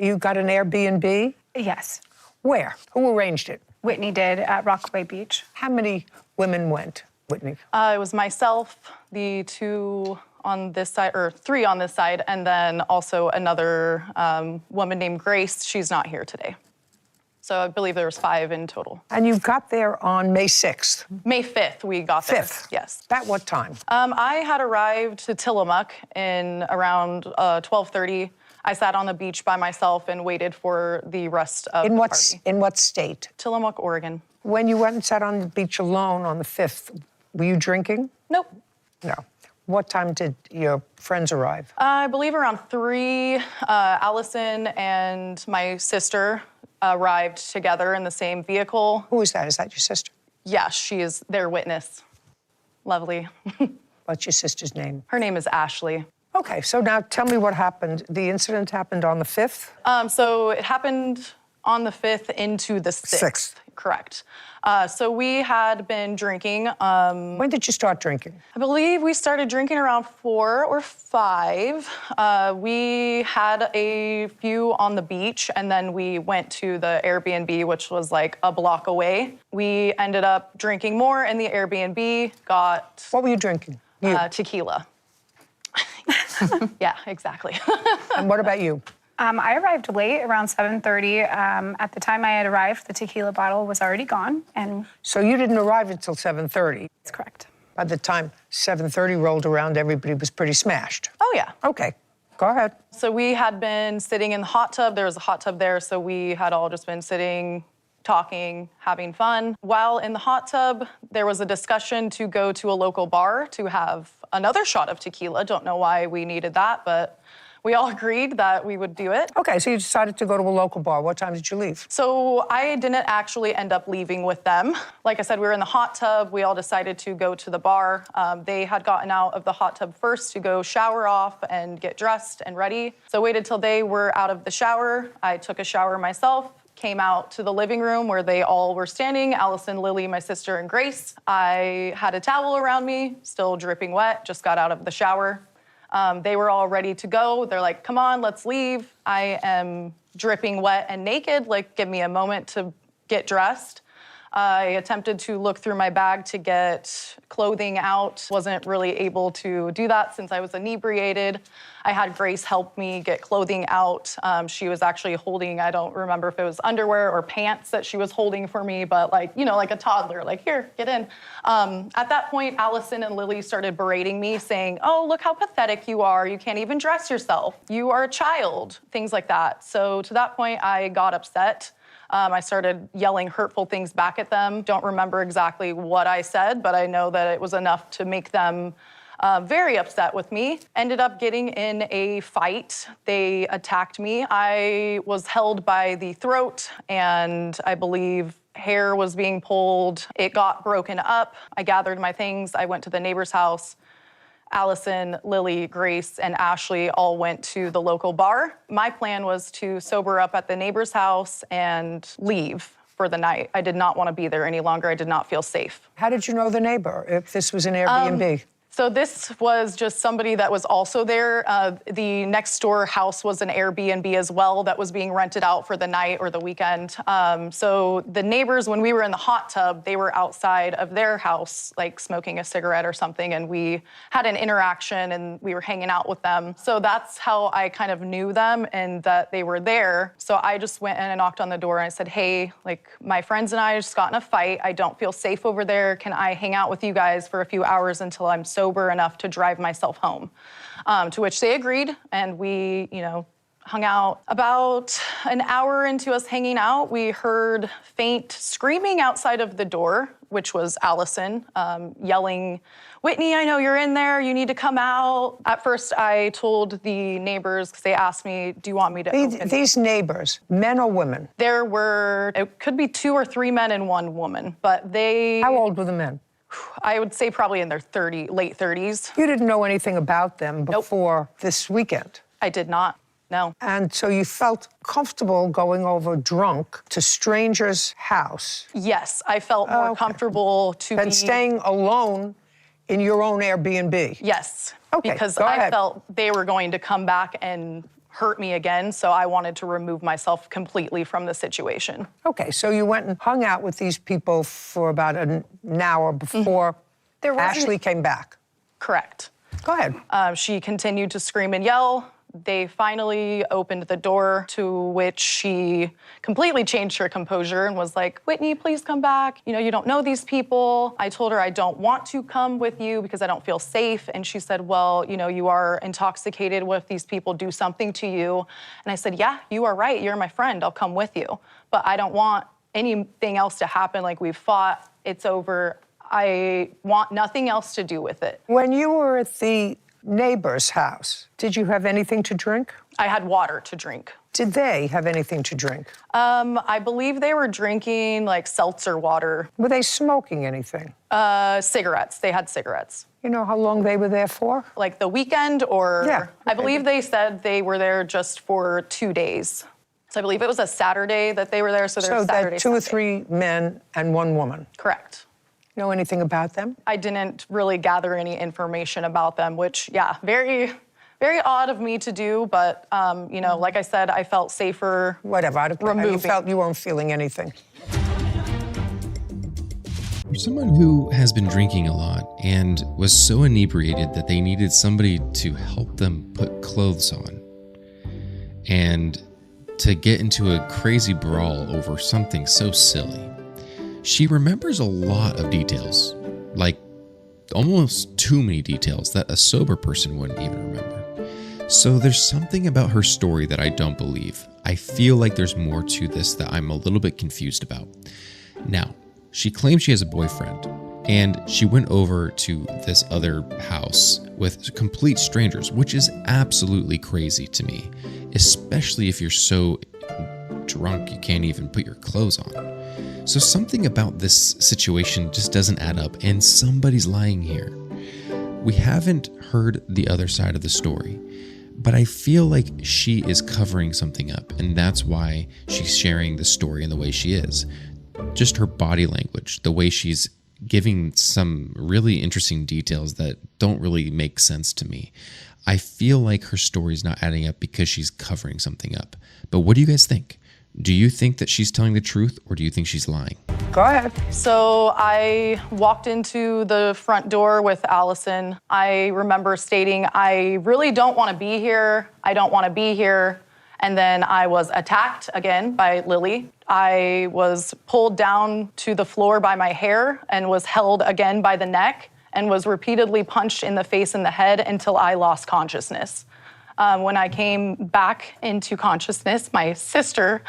You got an Airbnb? Yes. Where? Who arranged it? Whitney did at Rockaway Beach. How many women went, Whitney? It was myself, the two on this side, or three on this side, and then also another woman named Grace. She's not here today. So I believe there was 5 in total. And you got there on May 6th? May 5th, we got there. 5th? Yes. At what time? I had arrived to Tillamook in around 12:30. I sat on the beach by myself and waited for the rest of the party. In what state? Tillamook, Oregon. When you went and sat on the beach alone on the 5th, were you drinking? Nope. No. What time did your friends arrive? I believe around 3. Allison and my sister arrived together in the same vehicle. Who is that? Is that your sister? Yes, she is their witness. Lovely. What's your sister's name? Her name is Ashley. Okay, so now tell me what happened. The incident happened on the 5th? So it happened on the 5th into the 6th. Correct. So we had been drinking. When did you start drinking? I believe we started drinking around 4 or 5. We had a few on the beach, and then we went to the Airbnb, which was like a block away. We ended up drinking more in the Airbnb, got... What were you drinking? Tequila. Yeah, exactly. And what about you? I arrived late, around 7:30. At the time I had arrived, the tequila bottle was already gone, and... So you didn't arrive until 7:30? That's correct. By the time 7:30 rolled around, everybody was pretty smashed. Oh, yeah. Okay, go ahead. So we had been sitting in the hot tub. There was a hot tub there, so we had all just been sitting, talking, having fun. While in the hot tub, there was a discussion to go to a local bar to have another shot of tequila. Don't know why we needed that, but we all agreed that we would do it. Okay, so you decided to go to a local bar. What time did you leave? So I didn't actually end up leaving with them. Like I said, we were in the hot tub. We all decided to go to the bar. They had gotten out of the hot tub first to go shower off and get dressed and ready. So I waited till they were out of the shower. I took a shower myself, came out to the living room where they all were standing, Allison, Lily, my sister, and Grace. I had a towel around me, still dripping wet, just got out of the shower. They were all ready to go. They're like, come on, let's leave. I am dripping wet and naked. Like, give me a moment to get dressed. I attempted to look through my bag to get clothing out. Wasn't really able to do that since I was inebriated. I had Grace help me get clothing out. She was actually holding, I don't remember if it was underwear or pants that she was holding for me, but like, you know, like a toddler, like, here, get in. At that point, Allison and Lily started berating me, saying, oh, look how pathetic you are. You can't even dress yourself. You are a child, things like that. So to that point, I got upset. I started yelling hurtful things back at them. Don't remember exactly what I said, but I know that it was enough to make them very upset with me. Ended up getting in a fight. They attacked me. I was held by the throat, and I believe hair was being pulled. It got broken up. I gathered my things. I went to the neighbor's house. Allison, Lily, Grace, and Ashley all went to the local bar. My plan was to sober up at the neighbor's house and leave for the night. I did not want to be there any longer. I did not feel safe. How did you know the neighbor, if this was an Airbnb? So this was just somebody that was also there. The next door house was an Airbnb as well that was being rented out for the night or the weekend. So the neighbors, when we were in the hot tub, they were outside of their house, like smoking a cigarette or something, and we had an interaction and we were hanging out with them. So that's how I kind of knew them and that they were there. So I just went in and knocked on the door and I said, hey, like my friends and I just got in a fight. I don't feel safe over there. Can I hang out with you guys for a few hours until I'm sober enough to drive myself home? To which they agreed, and we, hung out. About an hour into us hanging out, we heard faint screaming outside of the door, which was Allison, yelling, Whitney, I know you're in there, you need to come out. At first, I told the neighbors, because they asked me, do you want me to open? These neighbors, men or women? There were, it could be 2 or 3 men and 1 woman, but they... How old were the men? I would say probably in their late 30s. You didn't know anything about them before this weekend? I did not, no. And so you felt comfortable going over drunk to strangers' house? Yes, I felt more comfortable to be... Than staying alone in your own Airbnb? Yes, Okay, because go I ahead. felt they were going to come back and hurt me again, so I wanted to remove myself completely from the situation. Okay, so you went and hung out with these people for about an hour before Ashley came back. Correct. Go ahead. She continued to scream and yell. They finally opened the door, to which she completely changed her composure and was like, Whitney, please come back. You know, you don't know these people. I told her I don't want to come with you because I don't feel safe. And she said, well, you know, you are intoxicated. What if these people do something to you? And I said, yeah, you are right. You're my friend. I'll come with you. But I don't want anything else to happen. Like, we've fought. It's over. I want nothing else to do with it. When you were at the neighbor's house, did you have anything to drink? I had water to drink. Did they have anything to drink? I believe they were drinking like seltzer water. Were they smoking anything? Cigarettes. They had cigarettes. You know how long they were there for? Like the weekend, or? Yeah. I believe they said they were there just for 2 days. So I believe it was a Saturday that they were there, so there's Saturday, that 2 or Sunday. 3 men and 1 woman. Correct. Know anything about them? I didn't really gather any information about them, which, yeah, very, very odd of me to do. But, you know, like I said, I felt safer. Whatever. Removing. You felt you weren't feeling anything. For someone who has been drinking a lot and was so inebriated that they needed somebody to help them put clothes on, and to get into a crazy brawl over something so silly, she remembers a lot of details, like almost too many details that a sober person wouldn't even remember. So there's something about her story that I don't believe. I feel like there's more to this that I'm a little bit confused about. Now, she claims she has a boyfriend, and she went over to this other house with complete strangers, which is absolutely crazy to me, especially if you're so drunk you can't even put your clothes on. So something about this situation just doesn't add up, and somebody's lying here. We haven't heard the other side of the story, but I feel like she is covering something up, and that's why she's sharing the story in the way she is. Just her body language, the way she's giving some really interesting details that don't really make sense to me. I feel like her story's not adding up because she's covering something up. But what do you guys think? Do you think that she's telling the truth, or do you think she's lying? Go ahead. So I walked into the front door with Allison. I remember stating, I really don't want to be here. I don't want to be here. And then I was attacked again by Lily. I was pulled down to the floor by my hair and was held again by the neck and was repeatedly punched in the face and the head until I lost consciousness. When I came back into consciousness, my sister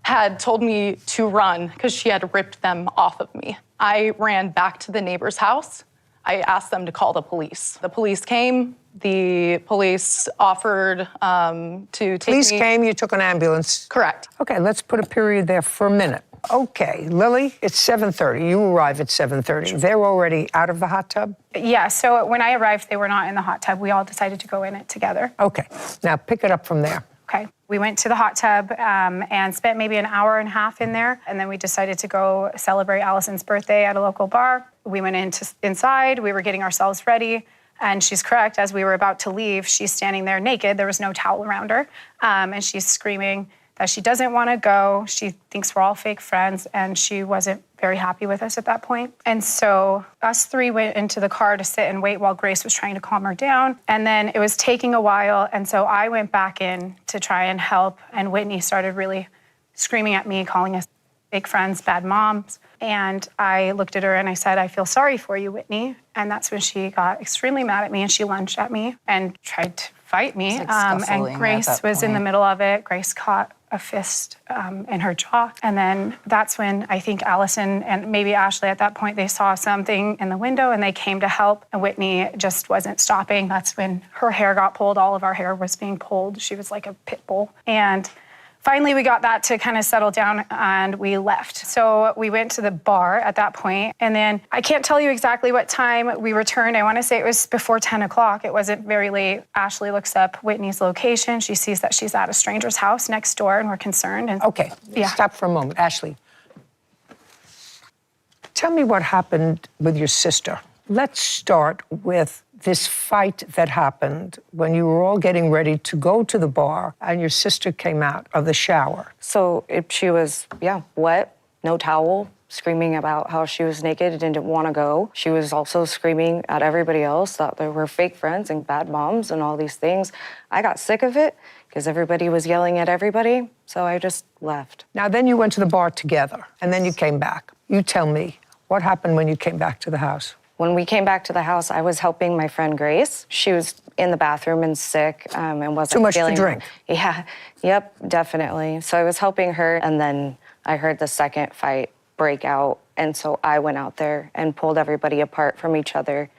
had told me to run because she had ripped them off of me. I ran back to the neighbor's house. I asked them to call the police. The police came. The police offered to take Police me. came, you took an ambulance. Correct. Okay, let's put a period there for a minute. Okay, Lily, it's 7:30. You arrive at 7:30. They're already out of the hot tub? Yeah, so when I arrived, they were not in the hot tub. We all decided to go in it together. Okay, now pick it up from there. Okay. We went to the hot tub and spent maybe an hour and a half in there. And then we decided to go celebrate Allison's birthday at a local bar. We went inside. We were getting ourselves ready. And she's correct. As we were about to leave, she's standing there naked. There was no towel around her. And she's screaming that she doesn't want to go. She thinks we're all fake friends. And she wasn't very happy with us at that point. And so us 3 went into the car to sit and wait while Grace was trying to calm her down. And then it was taking a while. And so I went back in to try and help. And Whitney started really screaming at me, calling us fake friends, bad moms. And I looked at her and I said, I feel sorry for you, Whitney. And that's when she got extremely mad at me and she lunged at me and tried to fight me. And Grace was in the middle of it. Grace caught a fist in her jaw. And then that's when I think Allison and maybe Ashley at that point, they saw something in the window and they came to help. And Whitney just wasn't stopping. That's when her hair got pulled. All of our hair was being pulled. She was like a pit bull. And finally, we got that to kind of settle down and we left. So we went to the bar at that point. And then I can't tell you exactly what time we returned. I want to say it was before 10 o'clock. It wasn't very late. Ashley looks up Whitney's location. She sees that she's at a stranger's house next door and we're concerned. And Okay, yeah. Stop for a moment. Ashley, tell me what happened with your sister. Let's start with this fight that happened when you were all getting ready to go to the bar and your sister came out of the shower. So she was, wet, no towel, screaming about how she was naked and didn't want to go. She was also screaming at everybody else that they were fake friends and bad moms and all these things. I got sick of it because everybody was yelling at everybody, so I just left. Now, then you went to the bar together, and then you came back. You tell me, what happened when you came back to the house? When we came back to the house, I was helping my friend Grace. She was in the bathroom and sick and wasn't Too much to feeling... drink. Yeah, yep, definitely. So I was helping her, and then I heard the second fight break out, and so I went out there and pulled everybody apart from each other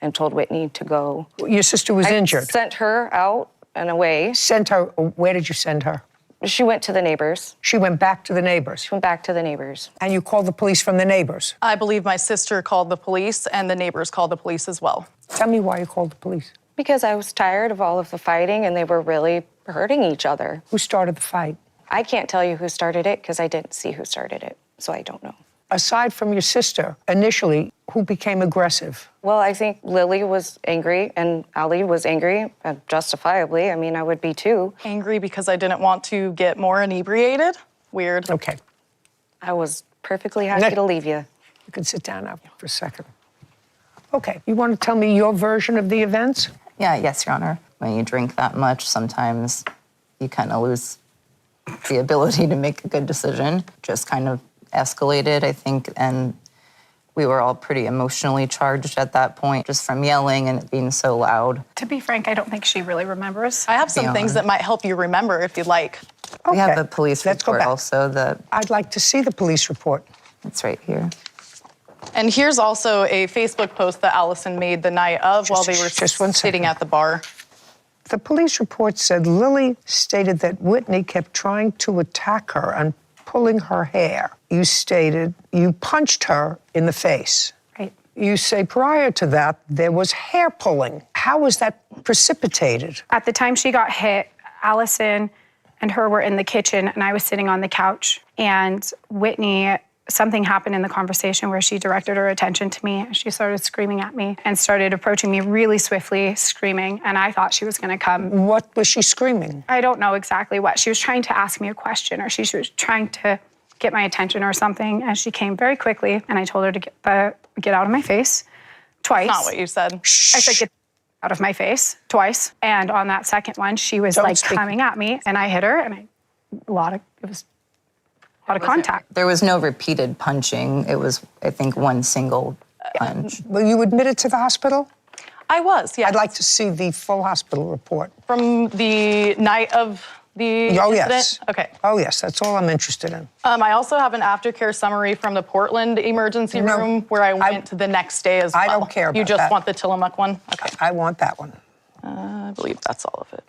and told Whitney to go. Your sister was injured. Sent her out and away. Sent her, where did you send her? She went to the neighbors. She went back to the neighbors. She went back to the neighbors. And you called the police from the neighbors. I believe my sister called the police and the neighbors called the police as well. Tell me why you called the police. Because I was tired of all of the fighting and they were really hurting each other. Who started the fight? I can't tell you who started it because I didn't see who started it, so I don't know. Aside from your sister, initially, who became aggressive? Well, I think Lily was angry and Ali was angry, justifiably. I mean, I would be too. Angry because I didn't want to get more inebriated. Weird. Okay, I was perfectly happy to leave you. you can sit down now for a second. Okay, you want to tell me your version of the events? Yes, Your Honor. When you drink that much, sometimes you kind of lose the ability to make a good decision. Just kind of escalated, I think, and we were all pretty emotionally charged at that point, just from yelling and it being so loud. To be frank, I don't think she really remembers. I have some things that might help you remember if you'd like. We have Okay, a police let's go report back. also I'd like to see the police report. it's right here. And here's also a Facebook post that Allison made the night of while they were just one sitting second. at the bar. The police report said Lily stated that Whitney kept trying to attack her and pulling her hair. You stated you punched her in the face. Right. You say prior to that, there was hair pulling. How was that precipitated? At the time she got hit, Allison and her were in the kitchen and I was sitting on the couch. And Whitney, something happened in the conversation where she directed her attention to me. She started screaming at me and started approaching me really swiftly, screaming. And I thought she was going to come. What was she screaming? I don't know exactly what. She was trying to ask me a question or she was trying to get my attention or something. And she came very quickly and I told her to get out of my face twice. Not what you said. I said, get out of my face twice. And on that second one, she was Don't like speak. coming at me and I hit her and it was a lot of contact. There was no repeated punching. It was, I think, one single punch. Were you admitted to the hospital? I was, yes. I'd like to see the full hospital report. From the night of the Oh, incident? yes. Okay. Oh, yes, that's all I'm interested in. I also have an aftercare summary from the Portland emergency No, room where I went to the next day as well. I don't care You about just that. want the Tillamook one? Okay. I want that one. I believe that's all of it.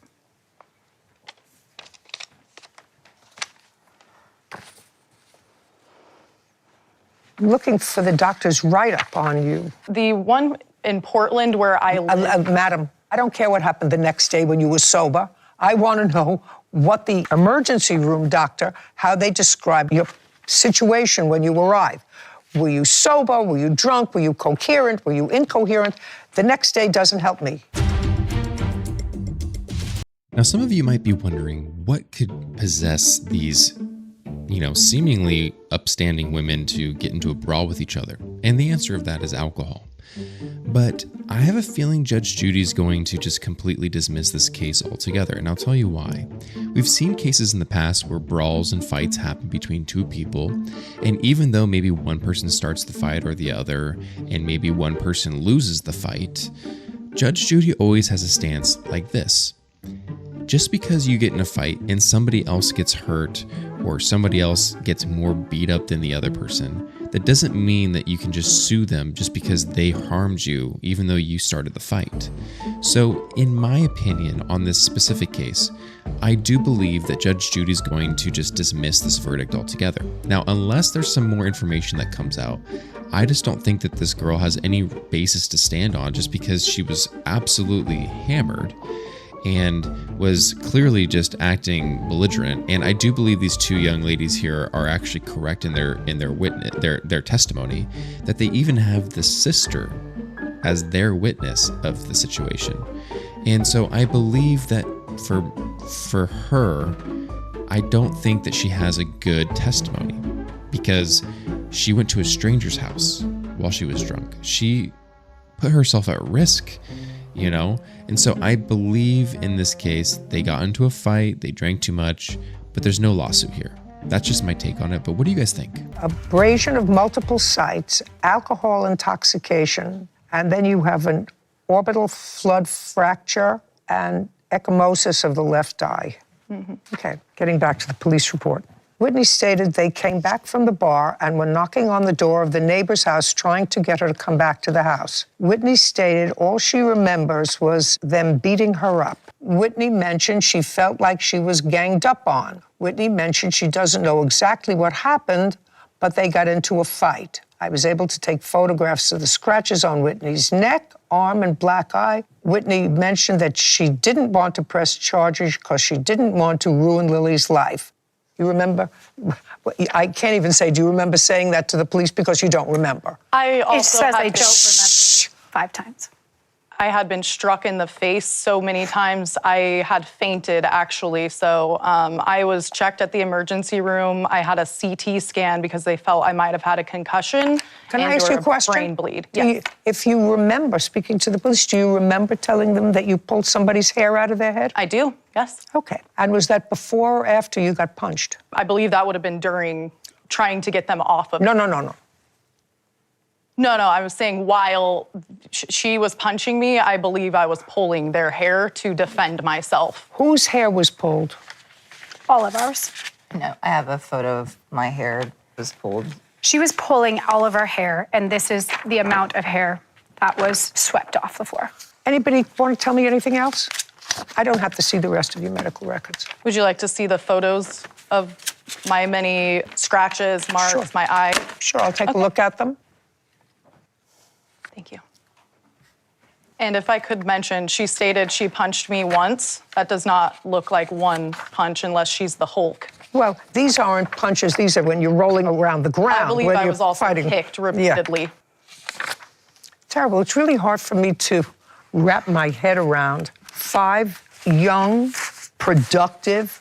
Looking for the doctor's write-up on you. The one in Portland where I live, Madam, I don't care what happened the next day when you were sober. I want to know what the emergency room doctor, how they describe your situation when you arrived. Were you sober? Were you drunk? Were you coherent? Were you incoherent? The next day doesn't help me. Now, some of you might be wondering what could possess these, seemingly upstanding women to get into a brawl with each other. And the answer of that is alcohol. But I have a feeling Judge Judy's going to just completely dismiss this case altogether, and I'll tell you why. We've seen cases in the past where brawls and fights happen between two people, and even though maybe one person starts the fight or the other, and maybe one person loses the fight, Judge Judy always has a stance like this. Just because you get in a fight and somebody else gets hurt or somebody else gets more beat up than the other person, that doesn't mean that you can just sue them just because they harmed you, even though you started the fight. So, in my opinion, on this specific case, I do believe that Judge Judy's going to just dismiss this verdict altogether. Now, unless there's some more information that comes out, I just don't think that this girl has any basis to stand on just because she was absolutely hammered and was clearly just acting belligerent. And I do believe these two young ladies here are actually correct in their testimony, that they even have the sister as their witness of the situation. And so I believe that for her, I don't think that she has a good testimony because she went to a stranger's house while she was drunk. She put herself at risk, you know? And so I believe in this case, they got into a fight, they drank too much, but there's no lawsuit here. That's just my take on it. But what do you guys think? Abrasion of multiple sites, alcohol intoxication, and then you have an orbital flood fracture and ecchymosis of the left eye. Okay, getting back to the police report. Whitney stated they came back from the bar and were knocking on the door of the neighbor's house trying to get her to come back to the house. Whitney stated all she remembers was them beating her up. Whitney mentioned she felt like she was ganged up on. Whitney mentioned she doesn't know exactly what happened, but they got into a fight. I was able to take photographs of the scratches on Whitney's neck, arm, and black eye. Whitney mentioned that she didn't want to press charges because she didn't want to ruin Lily's life. You remember? I can't even say, do you remember saying that to the police because you don't remember? I also It says I had don't remember 5 times. I had been struck in the face so many times. I had fainted, actually. So I was checked at the emergency room. I had a CT scan because they felt I might have had a concussion. Can I ask you a question? Brain bleed. Yes. If you remember speaking to the police, do you remember telling them that you pulled somebody's hair out of their head? I do, yes. Okay. And was that before or after you got punched? I believe that would have been during trying to get them off of No. No, I was saying while she was punching me, I believe I was pulling their hair to defend myself. Whose hair was pulled? All of ours. No, I have a photo of my hair was pulled. She was pulling all of our hair, and this is the amount of hair that was swept off the floor. Anybody want to tell me anything else? I don't have to see the rest of your medical records. Would you like to see the photos of my many scratches, marks, Sure. my eye? Sure, I'll take a look at them. Thank you. And if I could mention, she stated she punched me once. That does not look like one punch unless she's the Hulk. Well, these aren't punches. These are when you're rolling around the ground. I believe when I you're was also fighting. kicked repeatedly. Yeah. Terrible. It's really hard for me to wrap my head around 5 young, productive,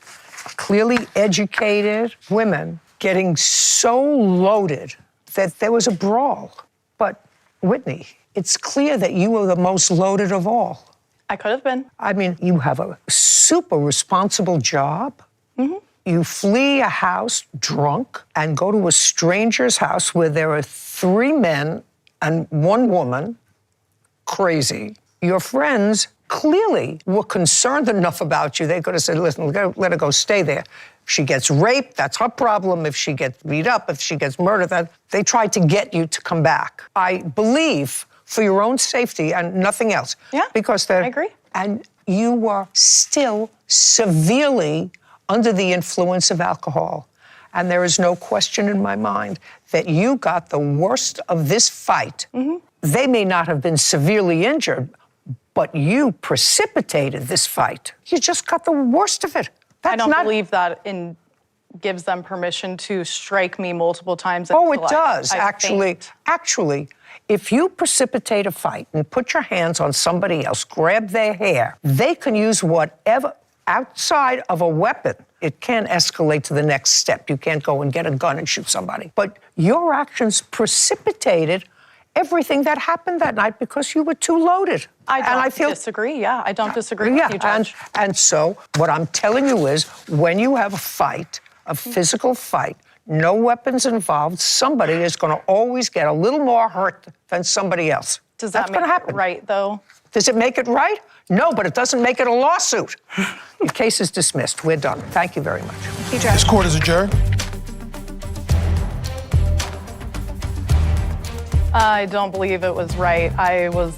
clearly educated women getting so loaded that there was a brawl. But Whitney, it's clear that you were the most loaded of all. I could have been. I mean, you have a super responsible job. You flee a house drunk and go to a stranger's house where there are 3 men and 1 woman. Crazy. Your friends clearly were concerned enough about you. They could have said, listen, let her go stay there. If she gets raped, that's her problem. If she gets beat up, if she gets murdered, they tried to get you to come back. I believe for your own safety and nothing else. Yeah, because I agree. And you were still severely under the influence of alcohol. And there is no question in my mind that you got the worst of this fight. They may not have been severely injured, but you precipitated this fight. You just got the worst of it. I don't believe that gives them permission to strike me multiple times. Oh, it until does, I actually. faint. Actually, if you precipitate a fight and put your hands on somebody else, grab their hair, they can use whatever outside of a weapon. It can escalate to the next step. You can't go and get a gun and shoot somebody. But your actions precipitated everything that happened that night because you were too loaded. I don't disagree. Yeah, I don't disagree with you, Judge. And so what I'm telling you is when you have a fight, a physical fight, no weapons involved, somebody is going to always get a little more hurt than somebody else. Does that make it right, though? Does it make it right? No, but it doesn't make it a lawsuit. Your case is dismissed. We're done. Thank you very much. Thank you, Judge. This court is adjourned. I don't believe it was right. I was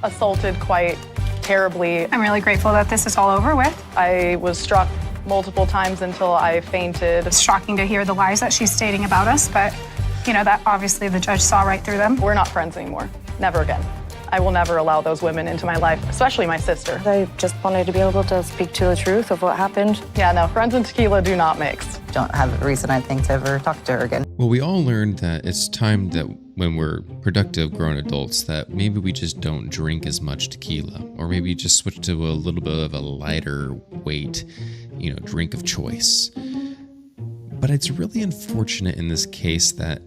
assaulted quite terribly. I'm really grateful that this is all over with. I was struck multiple times until I fainted. It's shocking to hear the lies that she's stating about us, but you know, that obviously the judge saw right through them. We're not friends anymore. Never again. I will never allow those women into my life, especially my sister. I just wanted to be able to speak to the truth of what happened. Yeah, no, friends and tequila do not mix. Don't have a reason, I think, to ever talk to her again. Well, we all learned that it's time that when we're productive grown adults that maybe we just don't drink as much tequila, or maybe just switch to a little bit of a lighter weight, drink of choice. But it's really unfortunate in this case that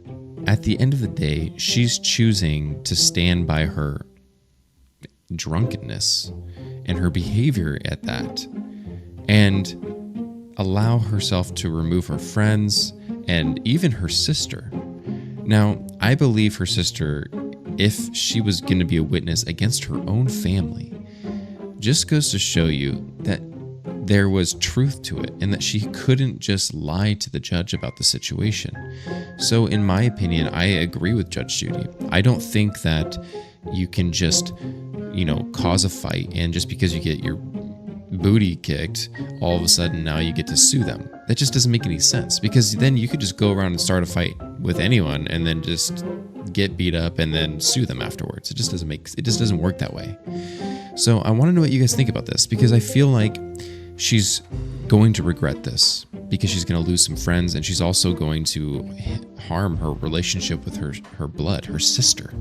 at the end of the day, she's choosing to stand by her drunkenness and her behavior at that, and allow herself to remove her friends and even her sister. Now, I believe her sister, if she was going to be a witness against her own family, just goes to show you that there was truth to it and that she couldn't just lie to the judge about the situation. So in my opinion, I agree with Judge Judy. I don't think that you can just, cause a fight and just because you get your booty kicked, all of a sudden now you get to sue them. That just doesn't make any sense, because then you could just go around and start a fight with anyone and then just get beat up and then sue them afterwards. It just doesn't work that way. So I want to know what you guys think about this, because I feel like she's going to regret this, because she's going to lose some friends, and she's also going to harm her relationship with her blood, her sister.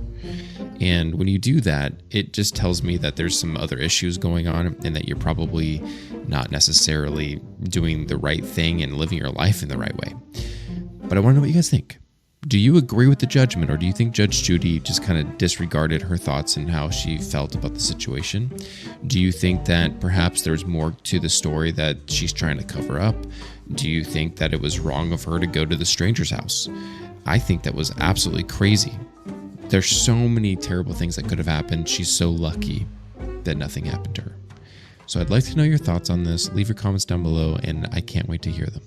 And when you do that, it just tells me that there's some other issues going on, and that you're probably not necessarily doing the right thing and living your life in the right way. But I want to know what you guys think. Do you agree with the judgment, or do you think Judge Judy just kind of disregarded her thoughts and how she felt about the situation? Do you think that perhaps there's more to the story that she's trying to cover up? Do you think that it was wrong of her to go to the stranger's house? I think that was absolutely crazy. There's so many terrible things that could have happened. She's so lucky that nothing happened to her. So I'd like to know your thoughts on this. Leave your comments down below, and I can't wait to hear them.